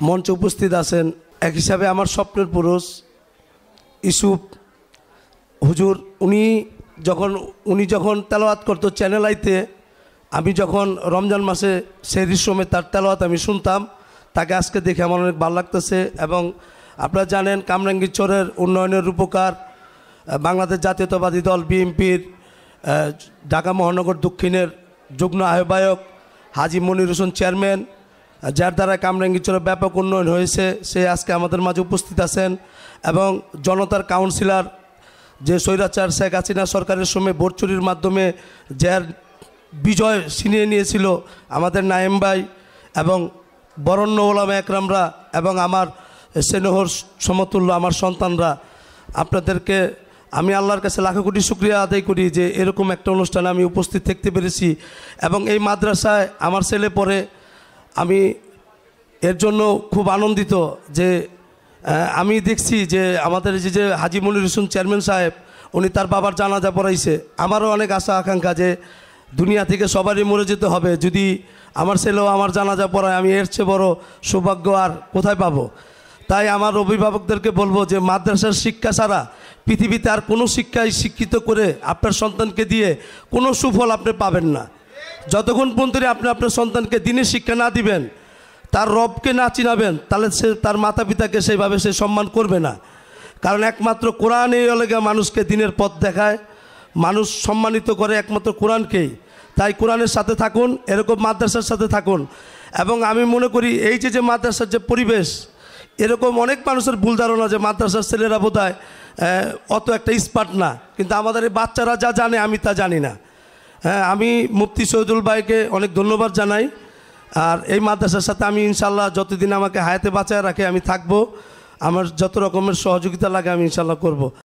মঞ্চে উপস্থিত আছেন, এক হিসাবে আমার স্বপ্নের পুরুষ ইউসুফ হুজুর, উনি যখন তেলাওয়াত করতো চ্যানেল আইতে, আমি যখন রমজান মাসে সেই সময় তার তেলাওয়াত আমি শুনতাম, তাকে আজকে দেখে আমার অনেক ভালো লাগতেছে। এবং আপনারা জানেন কামরাঙ্গীরচরের উন্নয়নের রূপকার বাংলাদেশ জাতীয়তাবাদী দল বিএনপির ঢাকা মহানগর দক্ষিণের যুগ্ম আহ্বায়ক হাজী মনির হোসেন চেয়ারম্যান, যার দ্বারা কামরাঙ্গীরচরের ব্যাপক উন্নয়ন হয়েছে, সে আজকে আমাদের মাঝে উপস্থিত আছেন। এবং জনতার কাউন্সিলর, যে স্বৈরাচার শেখ হাসিনা সরকারের সময় ভোট চুরির মাধ্যমে যার বিজয় ছিনিয়ে নিয়েছিল আমাদের নায়েম ভাই এবং বরেণ্য ওলামা একরামরা এবং আমার স্নেহর সমতুল্য আমার সন্তানরা, আপনাদেরকে আমি আল্লাহর কাছে লাখো কোটি শুকরিয়া আদায় করি যে এরকম একটা অনুষ্ঠানে আমি উপস্থিত থাকতে পেরেছি। এবং এই মাদ্রাসায় আমার ছেলে পড়ে, আমি এর জন্য খুব আনন্দিত যে আমি দেখছি যে আমাদের যে হাজী মনির হোসেন চেয়ারম্যান সাহেব, উনি তার বাবার জানাজা পড়াইছে। আমারও অনেক আশা আকাঙ্ক্ষা যে দুনিয়া থেকে সবারই মরে যেতে হবে, যদি আমার ছেলেও আমার জানাজা পড়ায় আমি এর চেয়ে বড় সৌভাগ্য আর কোথায় পাবো। তাই আমার অভিভাবকদেরকে বলবো যে মাদ্রাসার শিক্ষা ছাড়া পৃথিবীতে আর কোনো শিক্ষায় শিক্ষিত করে আপনার সন্তানকে দিয়ে কোনো সুফল আপনি পাবেন না। যতক্ষণ পর্যন্ত আপনি আপনার সন্তানকে দিনের শিক্ষা না দিবেন, তার রবকে না চিনাবেন, তাহলে সে তার মাতা পিতাকে সেইভাবে সে সম্মান করবে না। কারণ একমাত্র কোরআন এই লেগে মানুষকে দিনের পথ দেখায়, মানুষ সম্মানিত করে একমাত্র কোরআনকেই। তাই কোরআনের সাথে থাকুন, এরকম মাদ্রাসার সাথে থাকুন। এবং আমি মনে করি এই যে মাদ্রাসার যে পরিবেশ, এরকম অনেক মানুষের ভুল ধারণা যে মাদ্রাসার ছেলেরা বোধহয় অত একটা স্মার্ট না, কিন্তু আমাদের এই বাচ্চারা যা জানে আমি তা জানি না। হ্যাঁ, আমি মুফতি শহীদুল ভাইকে অনেক ধন্যবাদ জানাই। আর এই মাদ্রাসার সাথে আমি ইনশাল্লাহ যতদিন আমাকে হায়াতে বাঁচায় রাখে আমি থাকবো, আমার যত রকমের সহযোগিতা লাগে আমি ইনশাল্লাহ করব।